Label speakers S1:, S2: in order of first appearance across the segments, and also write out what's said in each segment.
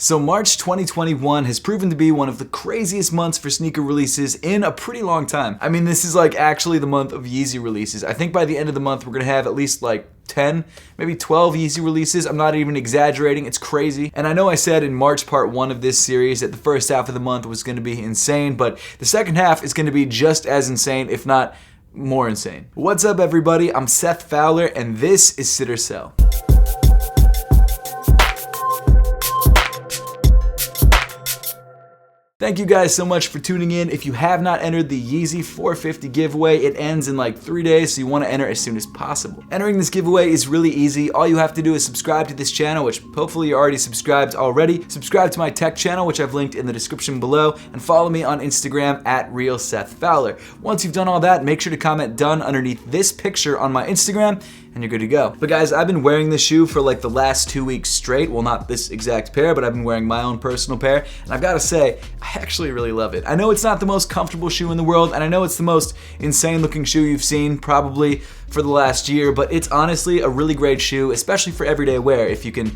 S1: So March 2021 has proven to be one of the craziest months for sneaker releases in a pretty long time. I mean, this is like actually the month of Yeezy releases. I think by the end of the month, we're gonna have at least like 10, maybe 12 Yeezy releases. I'm not even exaggerating, it's crazy. And I know I said in March part 1 of this series that the first half of the month was gonna be insane, but the second half is gonna be just as insane, if not more insane. What's up everybody, I'm Seth Fowler and this is Sit or Sell. Thank you guys so much for tuning in. If you have not entered the Yeezy 450 giveaway, it ends in like 3 days, so you want to enter as soon as possible. Entering this giveaway is really easy. All you have to do is subscribe to this channel, which hopefully you're already subscribed already. Subscribe to my tech channel, which I've linked in the description below, and follow me on Instagram at RealSethFowler. Once you've done all that, make sure to comment done underneath this picture on my Instagram, and you're good to go. But guys, I've been wearing this shoe for like the last 2 weeks straight. Well, not this exact pair, but I've been wearing my own personal pair, and I've got to say, I actually really love it. I know it's not the most comfortable shoe in the world, and I know it's the most insane looking shoe you've seen probably for the last year, but it's honestly a really great shoe, especially for everyday wear if you can,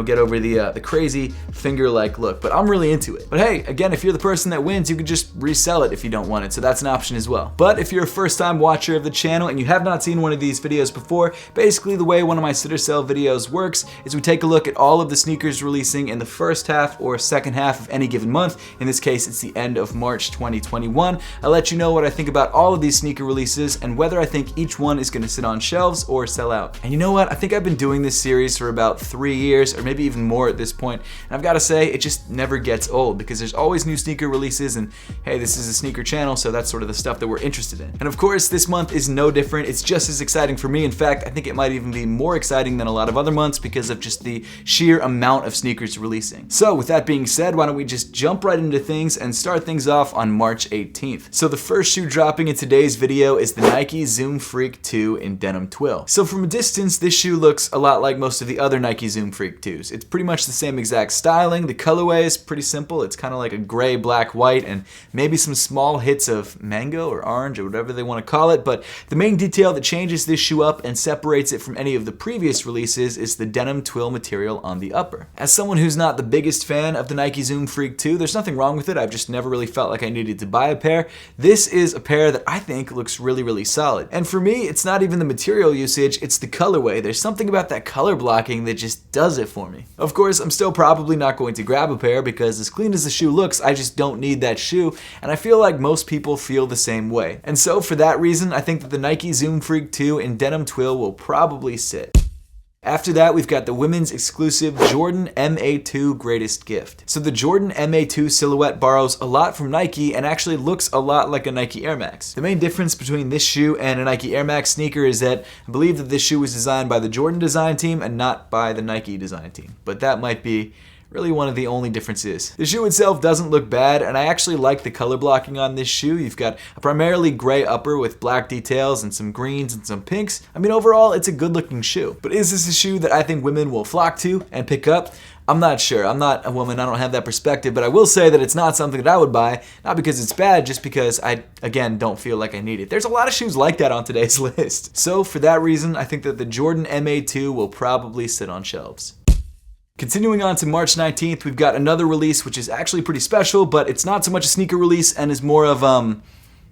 S1: get over the crazy finger-like look. But I'm really into it. But hey, again, if you're the person that wins, you can just resell it if you don't want it, so that's an option as well. But if you're a first-time watcher of the channel and you have not seen one of these videos before, basically the way one of my sit or sell videos works is we take a look at all of the sneakers releasing in the first half or second half of any given month. In this case, it's the end of March 2021. I let you know what I think about all of these sneaker releases and whether I think each one is gonna sit on shelves or sell out. And you know what? I think I've been doing this series for about 3 years or maybe even more at this point. And I've gotta say, it just never gets old because there's always new sneaker releases, and hey, this is a sneaker channel, so that's sort of the stuff that we're interested in. And of course, this month is no different. It's just as exciting for me. In fact, I think it might even be more exciting than a lot of other months because of just the sheer amount of sneakers releasing. So with that being said, why don't we just jump right into things and start things off on March 18th. So the first shoe dropping in today's video is the Nike Zoom Freak 2 in denim twill. So from a distance, this shoe looks a lot like most of the other Nike Zoom Freak 2s. It's pretty much the same exact styling. The colorway is pretty simple. It's kind of like a gray, black, white, and maybe some small hits of mango or orange or whatever they want to call it. But the main detail that changes this shoe up and separates it from any of the previous releases is the denim twill material on the upper. As someone who's not the biggest fan of the Nike Zoom Freak 2, there's nothing wrong with it. I've just never really felt like I needed to buy a pair. This is a pair that I think looks really, really solid. And for me, it's not even the material usage, it's the colorway. There's something about that color blocking that just does it for me. Of course, I'm still probably not going to grab a pair because as clean as the shoe looks, I just don't need that shoe, and I feel like most people feel the same way. And so for that reason, I think that the Nike Zoom Freak 2 in denim twill will probably sit. After that, we've got the women's exclusive Jordan MA2 Greatest Gift. So the Jordan MA2 silhouette borrows a lot from Nike and actually looks a lot like a Nike Air Max. The main difference between this shoe and a Nike Air Max sneaker is that I believe that this shoe was designed by the Jordan design team and not by the Nike design team. But that might be really one of the only differences. The shoe itself doesn't look bad, and I actually like the color blocking on this shoe. You've got a primarily gray upper with black details and some greens and some pinks. I mean, overall, it's a good looking shoe. But is this a shoe that I think women will flock to and pick up? I'm not sure. I'm not a woman, I don't have that perspective, but I will say that it's not something that I would buy, not because it's bad, just because I, again, don't feel like I need it. There's a lot of shoes like that on today's list. So for that reason, I think that the Jordan MA2 will probably sit on shelves. Continuing on to March 19th, we've got another release which is actually pretty special, but it's not so much a sneaker release and is more of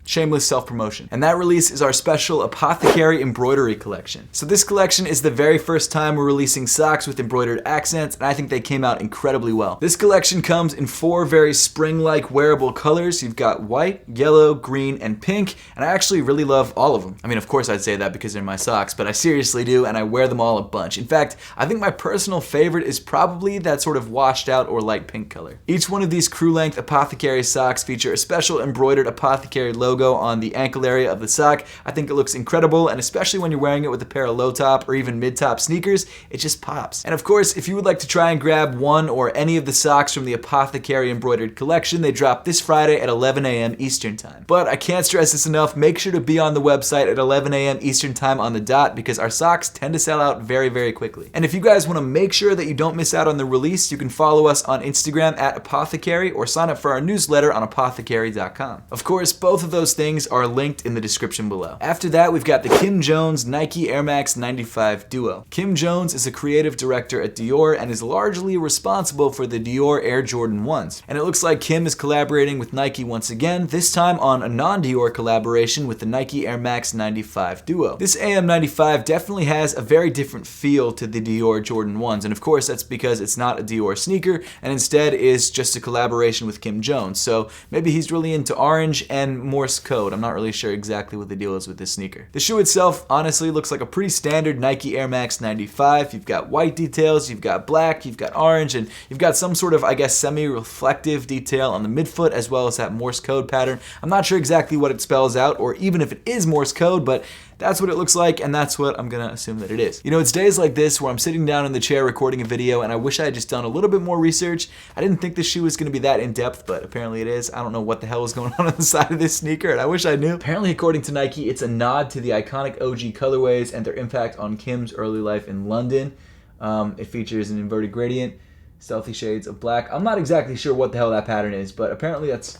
S1: shameless self-promotion. And that release is our special Apothecary Embroidery collection. So this collection is the very first time we're releasing socks with embroidered accents, and I think they came out incredibly well. This collection comes in 4 very spring-like wearable colors. You've got white, yellow, green, and pink, and I actually really love all of them. I mean, of course I'd say that because they're my socks, but I seriously do, and I wear them all a bunch. In fact, I think my personal favorite is probably that sort of washed out or light pink color. Each one of these crew-length Apothecary socks feature a special embroidered Apothecary logo on the ankle area of the sock. I think it looks incredible, and especially when you're wearing it with a pair of low top or even mid top sneakers, it just pops. And of course, if you would like to try and grab one or any of the socks from the Apothecary embroidered collection, they drop this Friday at 11 a.m. Eastern time. But I can't stress this enough, make sure to be on the website at 11 a.m. Eastern time on the dot because our socks tend to sell out very, very quickly. And if you guys want to make sure that you don't miss out on the release, you can follow us on Instagram at Apothecary or sign up for our newsletter on apothecary.com. Of course, both of those those things are linked in the description below. After that, we've got the Kim Jones Nike Air Max 95 Duo. Kim Jones is a creative director at Dior and is largely responsible for the Dior Air Jordan 1s. And it looks like Kim is collaborating with Nike once again, this time on a non-Dior collaboration with the Nike Air Max 95 Duo. This AM95 definitely has a very different feel to the Dior Jordan 1s, and of course that's because it's not a Dior sneaker and instead is just a collaboration with Kim Jones. So maybe he's really into orange and Morse code. I'm not really sure exactly what the deal is with this sneaker. The shoe itself honestly looks like a pretty standard Nike Air Max 95. You've got white details, you've got black, you've got orange, and you've got some sort of, I guess, semi-reflective detail on the midfoot as well as that Morse code pattern. I'm not sure exactly what it spells out or even if it is Morse code, but that's what it looks like, and that's what I'm gonna assume that it is. You know, it's days like this where I'm sitting down in the chair recording a video and I wish I had just done a little bit more research. I didn't think this shoe was gonna be that in-depth, but apparently it is. I don't know what the hell is going on the side of this sneaker, and I wish I knew. Apparently, according to Nike, it's a nod to the iconic OG colorways and their impact on Kim's early life in London. It features an inverted gradient, stealthy shades of black. I'm not exactly sure what the hell that pattern is, but apparently that's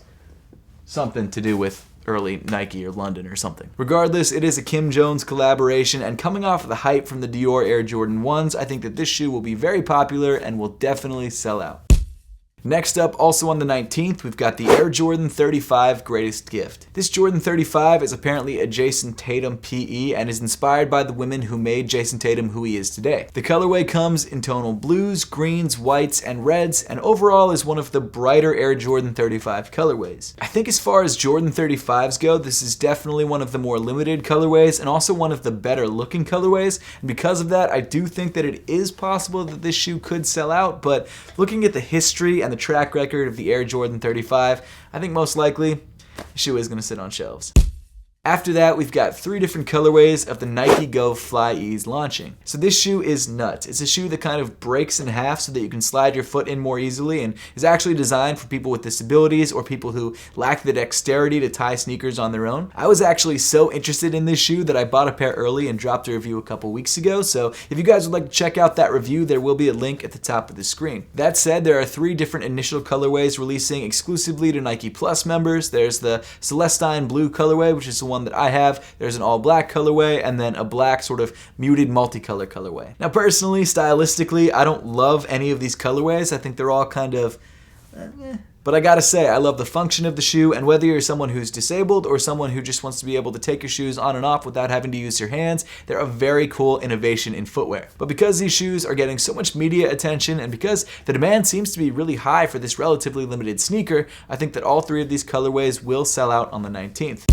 S1: something to do with early Nike or London or something. Regardless, it is a Kim Jones collaboration, and coming off of the hype from the Dior Air Jordan 1s, I think that this shoe will be very popular and will definitely sell out. Next up, also on the 19th, we've got the Air Jordan 35 Greatest Gift. This Jordan 35 is apparently a Jason Tatum PE and is inspired by the women who made Jason Tatum who he is today. The colorway comes in tonal blues, greens, whites, and reds, and overall is one of the brighter Air Jordan 35 colorways. I think as far as Jordan 35s go, this is definitely one of the more limited colorways and also one of the better looking colorways, and because of that, I do think that it is possible that this shoe could sell out, but looking at the history and the track record of the Air Jordan 35, I think most likely the shoe is going to sit on shelves. After that, we've got 3 different colorways of the Nike Go Fly Ease launching. So this shoe is nuts. It's a shoe that kind of breaks in half so that you can slide your foot in more easily and is actually designed for people with disabilities or people who lack the dexterity to tie sneakers on their own. I was actually so interested in this shoe that I bought a pair early and dropped a review a couple weeks ago. So if you guys would like to check out that review, there will be a link at the top of the screen. That said, there are 3 different initial colorways releasing exclusively to Nike Plus members. There's the Celestine Blue colorway, which is the one that I have. There's an all black colorway and then a black sort of muted multicolor colorway. Now personally, stylistically, I don't love any of these colorways. I think they're all kind of But I gotta say, I love the function of the shoe, and whether you're someone who's disabled or someone who just wants to be able to take your shoes on and off without having to use your hands, they're a very cool innovation in footwear. But because these shoes are getting so much media attention, and because the demand seems to be really high for this relatively limited sneaker, I think that all 3 of these colorways will sell out on the 19th.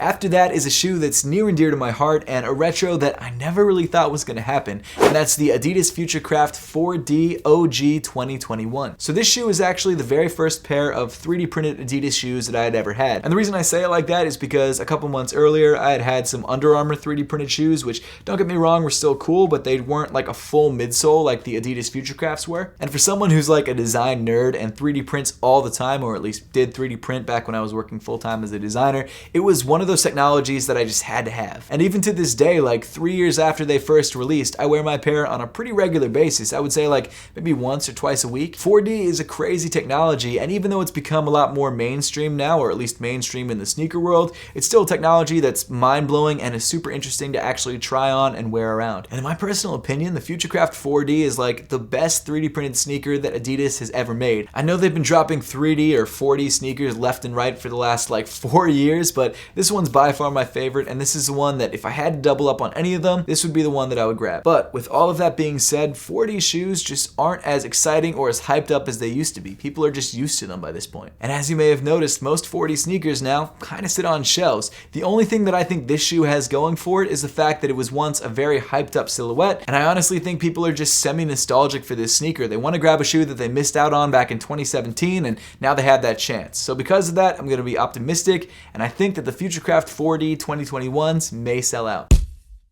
S1: After that is a shoe that's near and dear to my heart and a retro that I never really thought was going to happen, and that's the Adidas Futurecraft 4D OG 2021. So this shoe is actually the very first pair of 3D printed Adidas shoes that I had ever had. And the reason I say it like that is because a couple months earlier I had had some Under Armour 3D printed shoes, which, don't get me wrong, were still cool, but they weren't like a full midsole like the Adidas Futurecrafts were. And for someone who's like a design nerd and 3D prints all the time, or at least did 3D print back when I was working full time as a designer, it was one of those technologies that I just had to have. And even to this day, like 3 years after they first released, I wear my pair on a pretty regular basis. I would say like maybe once or twice a week. 4D is a crazy technology, and even though it's become a lot more mainstream now, or at least mainstream in the sneaker world, it's still technology that's mind-blowing and is super interesting to actually try on and wear around. And in my personal opinion, the Futurecraft 4D is like the best 3D printed sneaker that Adidas has ever made. I know they've been dropping 3D or 4D sneakers left and right for the last like 4 years, but this one's by far my favorite, and this is the one that if I had to double up on any of them, this would be the one that I would grab. But with all of that being said, 4D shoes just aren't as exciting or as hyped up as they used to be. People are just used to them by this point. And as you may have noticed, most 4D sneakers now kind of sit on shelves. The only thing that I think this shoe has going for it is the fact that it was once a very hyped up silhouette, and I honestly think people are just semi-nostalgic for this sneaker. They want to grab a shoe that they missed out on back in 2017, and now they have that chance. So because of that, I'm going to be optimistic, and I think that the Futurecraft 4D 2021s may sell out.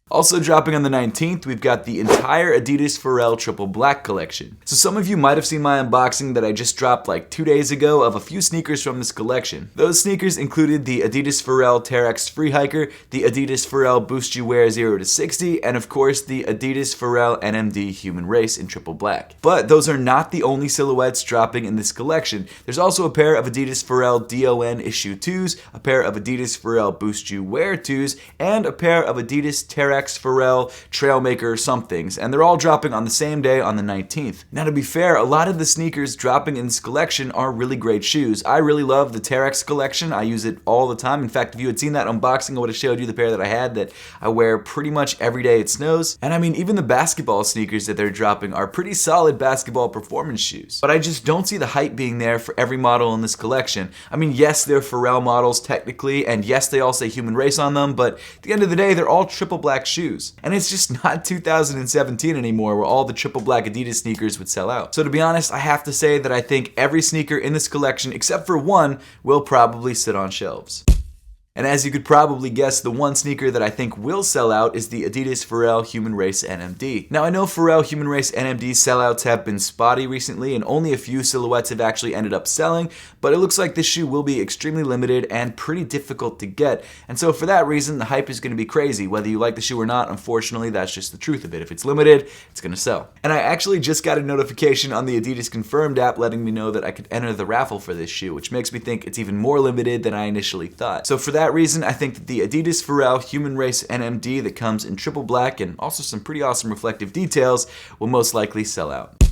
S1: Also dropping on the 19th, we've got the entire Adidas Pharrell Triple Black collection. So some of you might have seen my unboxing that I just dropped like 2 days ago of a few sneakers from this collection. Those sneakers included the Adidas Pharrell Terex Free Hiker, the Adidas Pharrell Boost You Wear 0 to 60, and of course the Adidas Pharrell NMD Human Race in Triple Black. But those are not the only silhouettes dropping in this collection. There's also a pair of Adidas Pharrell DON Issue 2s, a pair of Adidas Pharrell Boost You Wear 2s, and a pair of Adidas Terex Pharrell Trailmaker somethings, and they're all dropping on the same day on the 19th. Now to be fair, a lot of the sneakers dropping in this collection are really great shoes. I really love the Terex collection. I use it all the time. In fact, if you had seen that unboxing, I would have showed you the pair that I had that I wear pretty much every day it snows. And I mean, even the basketball sneakers that they're dropping are pretty solid basketball performance shoes. But I just don't see the hype being there for every model in this collection. I mean, yes, they're Pharrell models technically, and yes, they all say Human Race on them, but at the end of the day, they're all Triple Black shoes. And it's just not 2017 anymore where all the Triple Black Adidas sneakers would sell out. So to be honest, I have to say that I think every sneaker in this collection, except for one, will probably sit on shelves. And as you could probably guess, the one sneaker that I think will sell out is the Adidas Pharrell Human Race NMD. Now I know Pharrell Human Race NMD sellouts have been spotty recently and only a few silhouettes have actually ended up selling, but it looks like this shoe will be extremely limited and pretty difficult to get. And so for that reason, the hype is going to be crazy. Whether you like the shoe or not, unfortunately, that's just the truth of it. If it's limited, it's going to sell. And I actually just got a notification on the Adidas Confirmed app letting me know that I could enter the raffle for this shoe, which makes me think it's even more limited than I initially thought. So for that reason, I think that the Adidas Pharrell Human Race NMD that comes in Triple Black and also some pretty awesome reflective details will most likely sell out.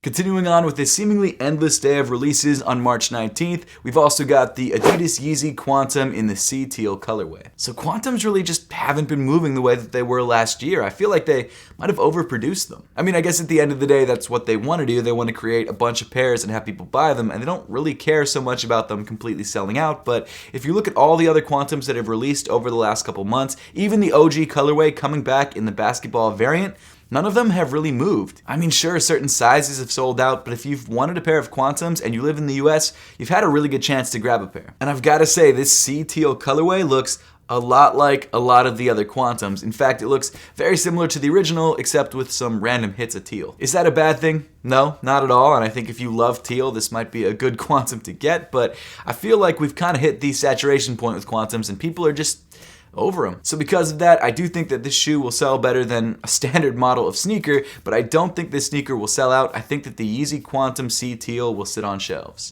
S1: Continuing on with this seemingly endless day of releases on March 19th, we've also got the Adidas Yeezy Quantum in the C Teal colorway. So Quantums really just haven't been moving the way that they were last year. I feel like they might have overproduced them. I mean, I guess at the end of the day, that's what they want to do. They want to create a bunch of pairs and have people buy them, and they don't really care so much about them completely selling out. But if you look at all the other Quantums that have released over the last couple months, even the OG colorway coming back in the basketball variant, none of them have really moved. I mean, sure, certain sizes have sold out, but if you've wanted a pair of Quantums and you live in the US, you've had a really good chance to grab a pair. And I've got to say, this C Teal colorway looks a lot like a lot of the other Quantums. In fact, it looks very similar to the original, except with some random hits of teal. Is that a bad thing? No, not at all, and I think if you love teal, this might be a good Quantum to get, but I feel like we've kind of hit the saturation point with Quantums, and people are just over them. So because of that, I do think that this shoe will sell better than a standard model of sneaker, but I don't think this sneaker will sell out. I think that the Yeezy Quantum C Teal will sit on shelves.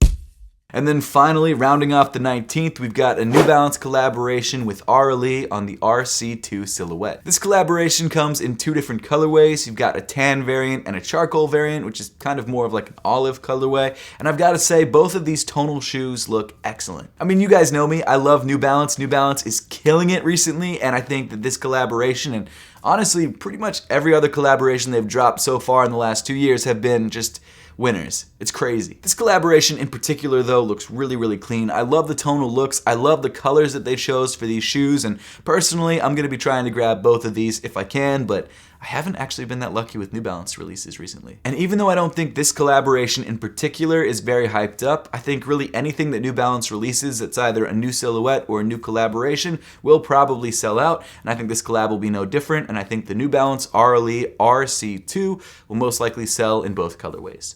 S1: And then finally, rounding off the 19th, we've got a New Balance collaboration with RLE on the RC2 silhouette. This collaboration comes in two different colorways. You've got a tan variant and a charcoal variant, which is kind of more of like an olive colorway. And I've got to say, both of these tonal shoes look excellent. I mean, you guys know me. I love New Balance. New Balance is killing it recently, and I think that this collaboration and honestly, pretty much every other collaboration they've dropped so far in the last 2 years have been just winners. It's crazy. This collaboration in particular though looks really, really clean. I love the tonal looks. I love the colors that they chose for these shoes, and personally I'm going to be trying to grab both of these if I can, but I haven't actually been that lucky with New Balance releases recently. And even though I don't think this collaboration in particular is very hyped up, I think really anything that New Balance releases that's either a new silhouette or a new collaboration will probably sell out, and I think this collab will be no different, and I think the New Balance RLE RC2 will most likely sell in both colorways.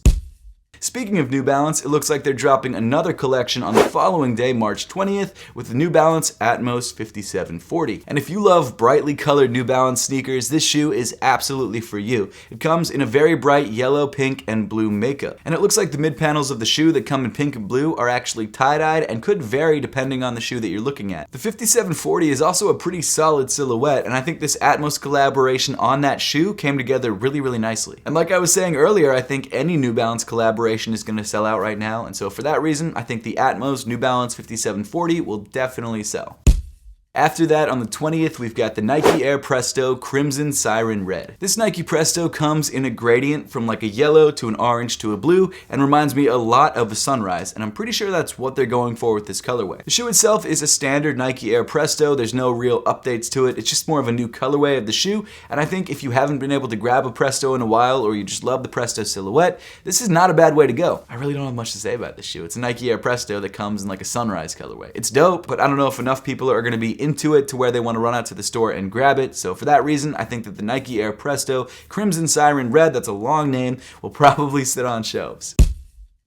S1: Speaking of New Balance, it looks like they're dropping another collection on the following day, March 20th, with the New Balance Atmos 5740. And if you love brightly colored New Balance sneakers, this shoe is absolutely for you. It comes in a very bright yellow, pink, and blue makeup. And it looks like the mid panels of the shoe that come in pink and blue are actually tie-dyed and could vary depending on the shoe that you're looking at. The 5740 is also a pretty solid silhouette, and I think this Atmos collaboration on that shoe came together really, really nicely. And like I was saying earlier, I think any New Balance collaboration is going to sell out right now, and so for that reason, I think the Atmos New Balance 5740 will definitely sell. After that, on the 20th, we've got the Nike Air Presto Crimson Siren Red. This Nike Presto comes in a gradient from like a yellow to an orange to a blue and reminds me a lot of a sunrise, and I'm pretty sure that's what they're going for with this colorway. The shoe itself is a standard Nike Air Presto. There's no real updates to it. It's just more of a new colorway of the shoe, and I think if you haven't been able to grab a Presto in a while, or you just love the Presto silhouette, this is not a bad way to go. I really don't have much to say about this shoe. It's a Nike Air Presto that comes in like a sunrise colorway. It's dope, but I don't know if enough people are going to be into it to where they want to run out to the store and grab it. So for that reason, I think that the Nike Air Presto Crimson Siren Red, that's a long name, will probably sit on shelves.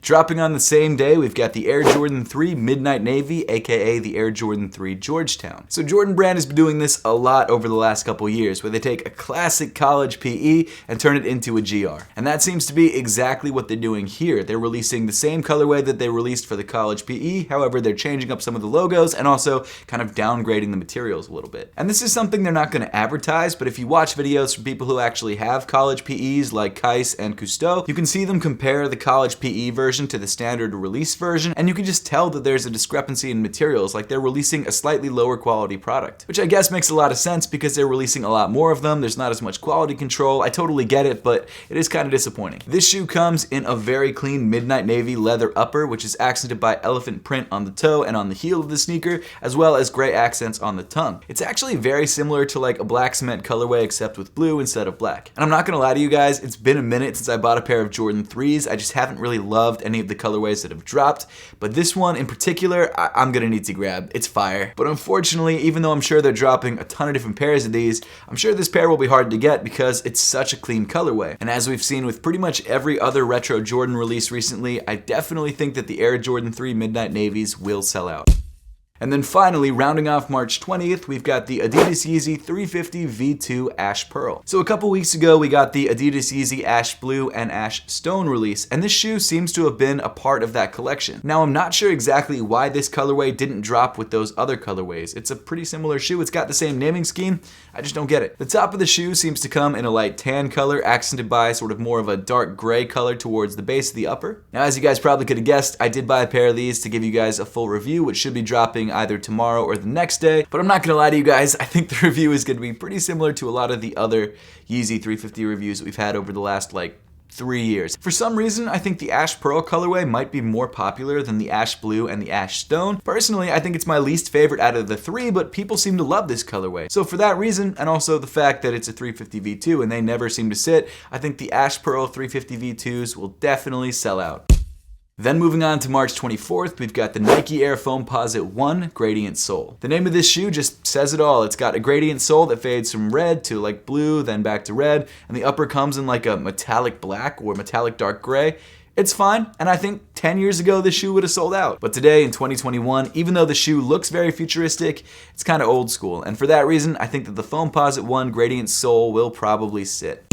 S1: Dropping on the same day, we've got the Air Jordan 3 Midnight Navy, aka the Air Jordan 3 Georgetown. So Jordan Brand has been doing this a lot over the last couple years, where they take a classic college PE and turn it into a GR. And that seems to be exactly what they're doing here. They're releasing the same colorway that they released for the college PE, however, they're changing up some of the logos and also kind of downgrading the materials a little bit. And this is something they're not going to advertise, but if you watch videos from people who actually have college PEs like Kais and Cousteau, you can see them compare the college PE version to the standard release version, and you can just tell that there's a discrepancy in materials, like they're releasing a slightly lower quality product. Which I guess makes a lot of sense because they're releasing a lot more of them, there's not as much quality control, I totally get it, but it is kind of disappointing. This shoe comes in a very clean midnight navy leather upper, which is accented by elephant print on the toe and on the heel of the sneaker, as well as gray accents on the tongue. It's actually very similar to like a black cement colorway except with blue instead of black. And I'm not gonna lie to you guys, it's been a minute since I bought a pair of Jordan 3s, I just haven't really loved any of the colorways that have dropped, but this one in particular, I'm gonna need to grab. It's fire. But unfortunately, even though I'm sure they're dropping a ton of different pairs of these, I'm sure this pair will be hard to get because it's such a clean colorway. And as we've seen with pretty much every other retro Jordan release recently, I definitely think that the Air Jordan 3 Midnight Navies will sell out. And then finally, rounding off March 20th, we've got the Adidas Yeezy 350 V2 Ash Pearl. So a couple weeks ago, we got the Adidas Yeezy Ash Blue and Ash Stone release, and this shoe seems to have been a part of that collection. Now, I'm not sure exactly why this colorway didn't drop with those other colorways. It's a pretty similar shoe, it's got the same naming scheme, I just don't get it. The top of the shoe seems to come in a light tan color, accented by sort of more of a dark gray color towards the base of the upper. Now, as you guys probably could have guessed, I did buy a pair of these to give you guys a full review, which should be dropping either tomorrow or the next day, but I'm not gonna lie to you guys, I think the review is gonna be pretty similar to a lot of the other Yeezy 350 reviews that we've had over the last 3 years. For some reason, I think the Ash Pearl colorway might be more popular than the Ash Blue and the Ash Stone. Personally, I think it's my least favorite out of the three, but people seem to love this colorway. So for that reason, and also the fact that it's a 350 V2 and they never seem to sit, I think the Ash Pearl 350 V2s will definitely sell out. Then moving on to March 24th, we've got the Nike Air Foamposite 1 Gradient Sole. The name of this shoe just says it all. It's got a gradient sole that fades from red to blue, then back to red, and the upper comes in like a metallic black or metallic dark gray. It's fine, and I think 10 years ago this shoe would have sold out. But today in 2021, even though the shoe looks very futuristic, it's kind of old school. And for that reason, I think that the Foamposite 1 Gradient Sole will probably sit.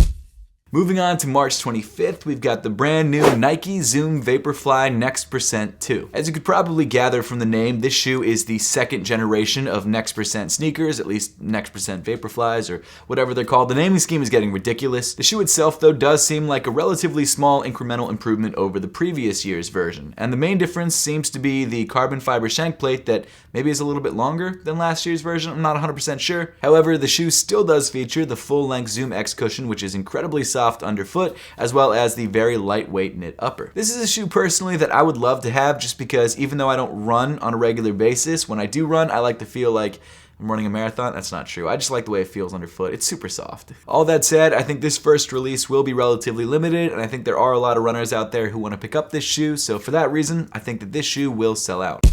S1: Moving on to March 25th, we've got the brand new Nike Zoom Vaporfly Next Percent 2. As you could probably gather from the name, this shoe is the second generation of Next Percent sneakers, at least Next Percent Vaporflies or whatever they're called. The naming scheme is getting ridiculous. The shoe itself, though, does seem like a relatively small incremental improvement over the previous year's version. And the main difference seems to be the carbon fiber shank plate that maybe is a little bit longer than last year's version. I'm not 100% sure. However, the shoe still does feature the full-length Zoom X cushion, which is incredibly soft underfoot, as well as the very lightweight knit upper. This is a shoe personally that I would love to have just because even though I don't run on a regular basis, when I do run, I like to feel like I'm running a marathon. That's not true. I just like the way it feels underfoot. It's super soft. All that said, I think this first release will be relatively limited, and I think there are a lot of runners out there who want to pick up this shoe, so for that reason, I think that this shoe will sell out.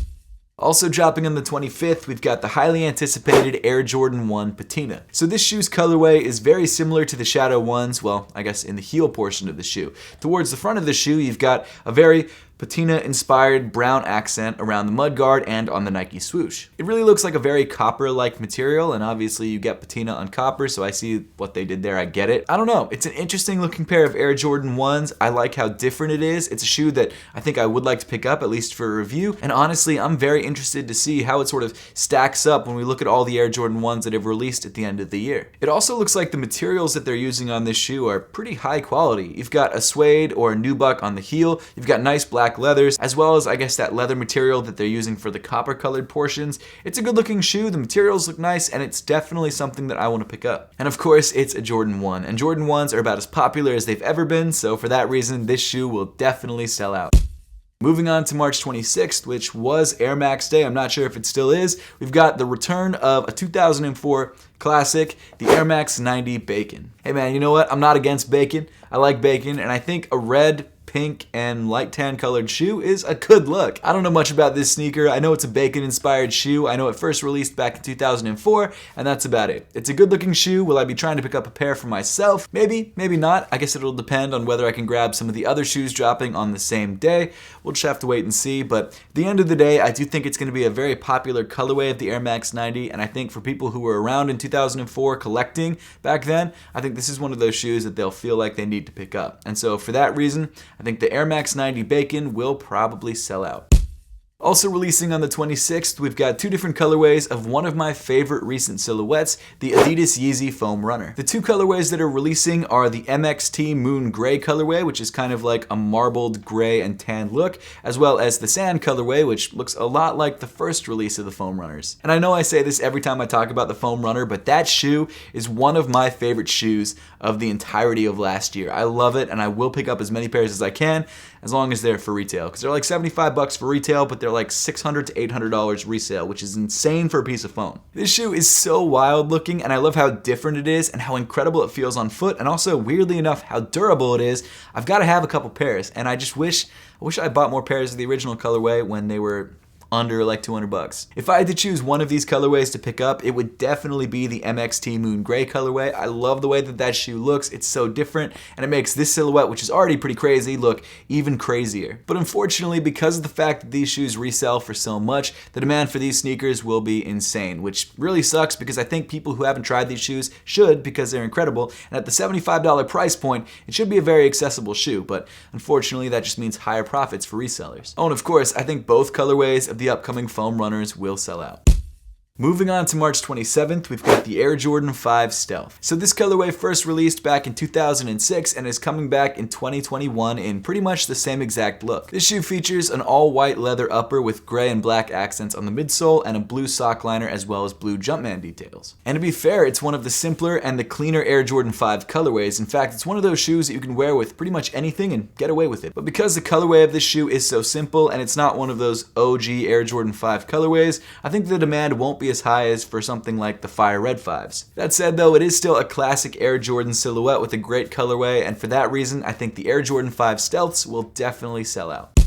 S1: Also dropping on the 25th, we've got the highly anticipated Air Jordan 1 Patina. So this shoe's colorway is very similar to the Shadow 1's, well, I guess in the heel portion of the shoe. Towards the front of the shoe, you've got a very patina-inspired brown accent around the mudguard and on the Nike swoosh. It really looks like a very copper-like material, and obviously you get patina on copper, so I see what they did there, I get it. I don't know, it's an interesting looking pair of Air Jordan 1s. I like how different it is. It's a shoe that I think I would like to pick up, at least for a review, and honestly, I'm very interested to see how it sort of stacks up when we look at all the Air Jordan 1s that have released at the end of the year. It also looks like the materials that they're using on this shoe are pretty high quality. You've got a suede or a nubuck on the heel, you've got nice black leathers, as well as I guess that leather material that they're using for the copper colored portions. It's a good looking shoe, the materials look nice, and it's definitely something that I want to pick up. And of course, it's a Jordan 1, and Jordan 1s are about as popular as they've ever been, so for that reason, this shoe will definitely sell out. Moving on to March 26th, which was Air Max Day, I'm not sure if it still is, we've got the return of a 2004 classic, the Air Max 90 Bacon. Hey man, you know what? I'm not against bacon. I like bacon, and I think a red pink and light tan colored shoe is a good look. I don't know much about this sneaker. I know it's a bacon inspired shoe. I know it first released back in 2004, and that's about it. It's a good looking shoe. Will I be trying to pick up a pair for myself? Maybe, maybe not. I guess it'll depend on whether I can grab some of the other shoes dropping on the same day. We'll just have to wait and see, but at the end of the day, I do think it's going to be a very popular colorway of the Air Max 90, and I think for people who were around in 2004 collecting back then, I think this is one of those shoes that they'll feel like they need to pick up. And so for that reason, I think the Air Max 90 Bacon will probably sell out. Also releasing on the 26th, we've got two different colorways of one of my favorite recent silhouettes, the Adidas YEEZY Foam Runner. The two colorways that are releasing are the MXT Moon Gray colorway, which is kind of like a marbled gray and tan look, as well as the Sand colorway, which looks a lot like the first release of the Foam Runners. And I know I say this every time I talk about the Foam Runner, but that shoe is one of my favorite shoes of the entirety of last year. I love it, and I will pick up as many pairs as I can, as long as they're for retail, because they're like $75 for retail, but they're like $600 to $800 resale, which is insane for a piece of foam. This shoe is so wild looking, and I love how different it is and how incredible it feels on foot, and also weirdly enough how durable it is. I've got to have a couple pairs, and I wish I bought more pairs of the original colorway when they were under like $200. If I had to choose one of these colorways to pick up, it would definitely be the MXT Moon Gray colorway. I love the way that that shoe looks. It's so different, and it makes this silhouette, which is already pretty crazy, look even crazier. But unfortunately, because of the fact that these shoes resell for so much, the demand for these sneakers will be insane, which really sucks because I think people who haven't tried these shoes should, because they're incredible, and at the $75 price point, it should be a very accessible shoe, but unfortunately that just means higher profits for resellers. Oh, and of course, I think both colorways of the upcoming Foam Runners will sell out. Moving on to March 27th, we've got the Air Jordan 5 Stealth. So this colorway first released back in 2006 and is coming back in 2021 in pretty much the same exact look. This shoe features an all-white leather upper with gray and black accents on the midsole and a blue sock liner as well as blue Jumpman details. And to be fair, it's one of the simpler and the cleaner Air Jordan 5 colorways. In fact, it's one of those shoes that you can wear with pretty much anything and get away with it. But because the colorway of this shoe is so simple and it's not one of those OG Air Jordan 5 colorways, I think the demand won't be as high as for something like the Fire Red 5s. That said though, it is still a classic Air Jordan silhouette with a great colorway, and for that reason, I think the Air Jordan 5 Stealths will definitely sell out.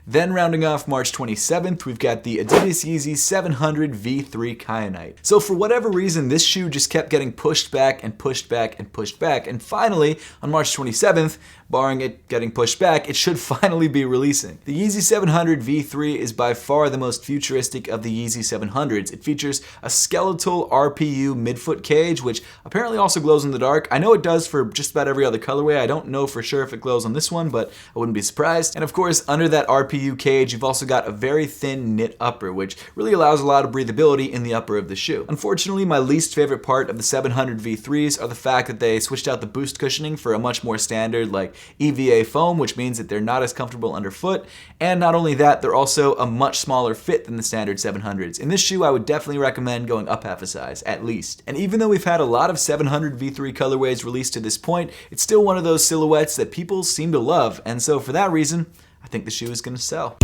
S1: Then rounding off March 27th, we've got the Adidas YEEZY 700 V3 Kyanite. So for whatever reason, this shoe just kept getting pushed back and pushed back and pushed back, and finally, on March 27th, barring it getting pushed back, it should finally be releasing. The Yeezy 700 V3 is by far the most futuristic of the Yeezy 700s. It features a skeletal RPU midfoot cage, which apparently also glows in the dark. I know it does for just about every other colorway. I don't know for sure if it glows on this one, but I wouldn't be surprised. And of course, under that RPU cage, you've also got a very thin knit upper, which really allows a lot of breathability in the upper of the shoe. Unfortunately, my least favorite part of the 700 V3s are the fact that they switched out the boost cushioning for a much more standard, like EVA foam, which means that they're not as comfortable underfoot, and not only that, they're also a much smaller fit than the standard 700s. In this shoe, I would definitely recommend going up half a size, at least. And even though we've had a lot of 700 V3 colorways released to this point, it's still one of those silhouettes that people seem to love, and so for that reason, I think the shoe is going to sell.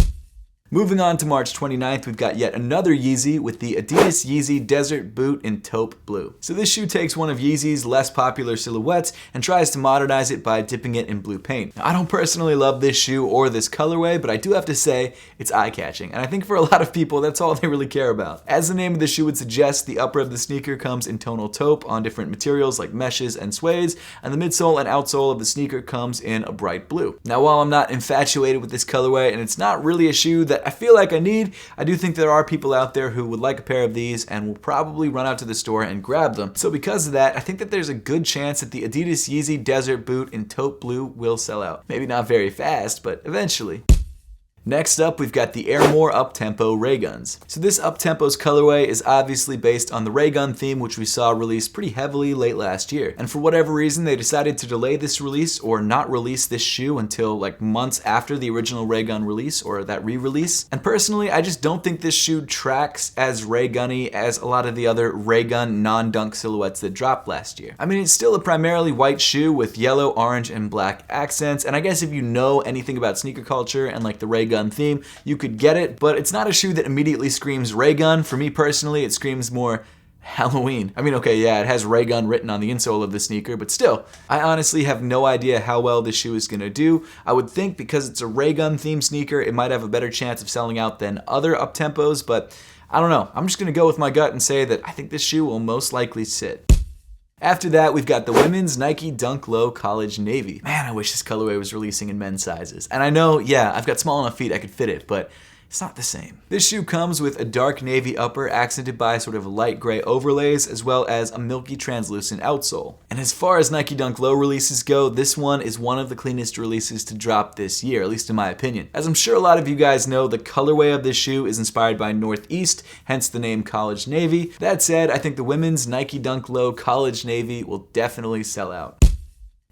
S1: Moving on to March 29th, we've got yet another Yeezy with the Adidas YEEZY Desert Boot in Taupe Blue. So this shoe takes one of Yeezy's less popular silhouettes and tries to modernize it by dipping it in blue paint. Now, I don't personally love this shoe or this colorway, but I do have to say it's eye-catching, and I think for a lot of people, that's all they really care about. As the name of the shoe would suggest, the upper of the sneaker comes in tonal taupe on different materials like meshes and suedes, and the midsole and outsole of the sneaker comes in a bright blue. Now, while I'm not infatuated with this colorway, and it's not really a shoe that I feel like I need, I do think there are people out there who would like a pair of these and will probably run out to the store and grab them. So because of that, I think that there's a good chance that the Adidas YEEZY Desert Boot in Taupe Blue will sell out. Maybe not very fast, but eventually. Next up, we've got the Airmore Uptempo Rayguns. So this Uptempo's colorway is obviously based on the Raygun theme, which we saw released pretty heavily late last year. And for whatever reason, they decided to delay this release or not release this shoe until like months after the original Raygun release or that re-release. And personally, I just don't think this shoe tracks as Raygun-y as a lot of the other Raygun non-dunk silhouettes that dropped last year. I mean, it's still a primarily white shoe with yellow, orange, and black accents. And I guess if you know anything about sneaker culture and like the Raygun theme, you could get it, but it's not a shoe that immediately screams Raygun. For me personally, it screams more Halloween. I mean, okay, yeah, it has Raygun written on the insole of the sneaker, but still, I honestly have no idea how well this shoe is gonna do. I would think because it's a Raygun themed sneaker, it might have a better chance of selling out than other Uptempos, but I don't know. I'm just gonna go with my gut and say that I think this shoe will most likely sit. After that, we've got the women's Nike Dunk Low College Navy. Man, I wish this colorway was releasing in men's sizes. And I know, yeah, I've got small enough feet I could fit it, but it's not the same. This shoe comes with a dark navy upper accented by sort of light gray overlays as well as a milky translucent outsole. And as far as Nike Dunk Low releases go, this one is one of the cleanest releases to drop this year, at least in my opinion. As I'm sure a lot of you guys know, the colorway of this shoe is inspired by Northeast, hence the name College Navy. That said, I think the women's Nike Dunk Low College Navy will definitely sell out.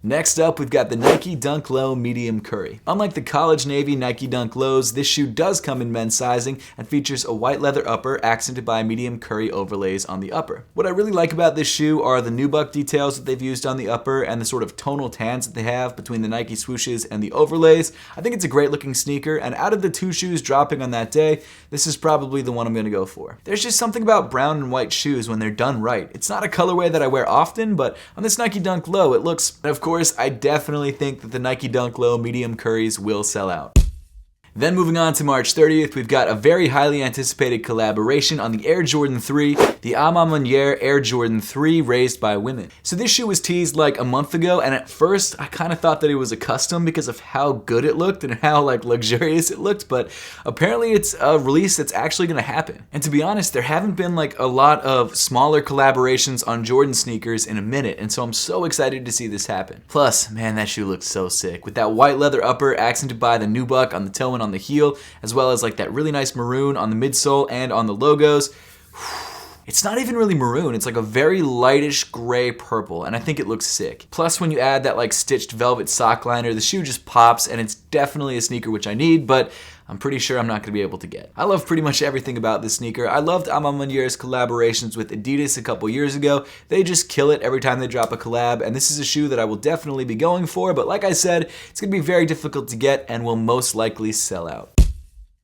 S1: Next up, we've got the Nike Dunk Low Medium Curry. Unlike the College Navy Nike Dunk Lows, this shoe does come in men's sizing and features a white leather upper accented by medium curry overlays on the upper. What I really like about this shoe are the nubuck details that they've used on the upper and the sort of tonal tans that they have between the Nike swooshes and the overlays. I think it's a great looking sneaker, and out of the two shoes dropping on that day, this is probably the one I'm gonna go for. There's just something about brown and white shoes when they're done right. It's not a colorway that I wear often, but on this Nike Dunk Low, it looks, of course, I definitely think that the Nike Dunk Low medium curries will sell out. Then moving on to March 30th, we've got a very highly anticipated collaboration on the Air Jordan 3, the Amaniere Air Jordan 3 raised by women. So this shoe was teased like a month ago, and at first I kind of thought that it was a custom because of how good it looked and how like luxurious it looked, but apparently it's a release that's actually gonna happen. And to be honest, there haven't been like a lot of smaller collaborations on Jordan sneakers in a minute, and so I'm so excited to see this happen. Plus, man, that shoe looks so sick with that white leather upper accented by the nubuck on the toe and on the heel, as well as like that really nice maroon on the midsole and on the logos. It's not even really maroon, it's like a very lightish gray purple, and I think it looks sick. Plus when you add that like stitched velvet sock liner, the shoe just pops, and it's definitely a sneaker which I need, but I'm pretty sure I'm not gonna be able to get. I love pretty much everything about this sneaker. I loved Amaniere's collaborations with Adidas a couple years ago. They just kill it every time they drop a collab, and this is a shoe that I will definitely be going for, but like I said, it's gonna be very difficult to get and will most likely sell out.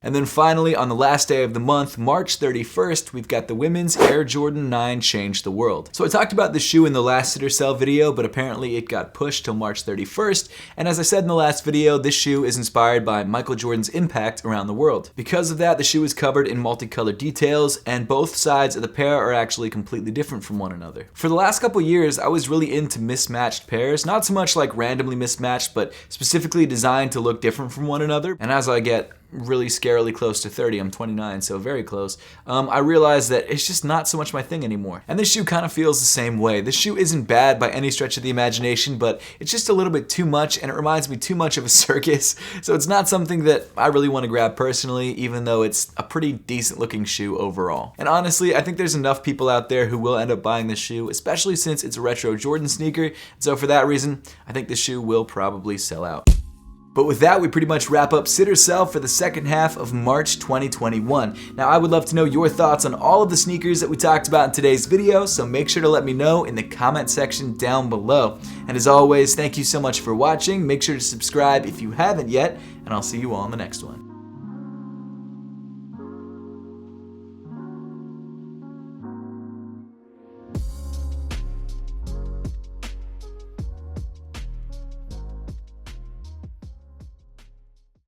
S1: And then finally, on the last day of the month, March 31st, we've got the women's Air Jordan 9 Change the World. So I talked about the shoe in the last sit or sell video, but apparently it got pushed till March 31st. And as I said in the last video, this shoe is inspired by Michael Jordan's impact around the world. Because of that, the shoe is covered in multicolored details, and both sides of the pair are actually completely different from one another. For the last couple years, I was really into mismatched pairs, not so much like randomly mismatched, but specifically designed to look different from one another. And as I get really scarily close to 30, I'm 29, so very close, I realized that it's just not so much my thing anymore. And this shoe kind of feels the same way. This shoe isn't bad by any stretch of the imagination, but it's just a little bit too much, and it reminds me too much of a circus, so it's not something that I really want to grab personally, even though it's a pretty decent looking shoe overall. And honestly, I think there's enough people out there who will end up buying this shoe, especially since it's a retro Jordan sneaker, so for that reason, I think this shoe will probably sell out. But with that, we pretty much wrap up Sit or Sell for the second half of March 2021. Now, I would love to know your thoughts on all of the sneakers that we talked about in today's video, so make sure to let me know in the comment section down below. And as always, thank you so much for watching. Make sure to subscribe if you haven't yet, and I'll see you all in the next one.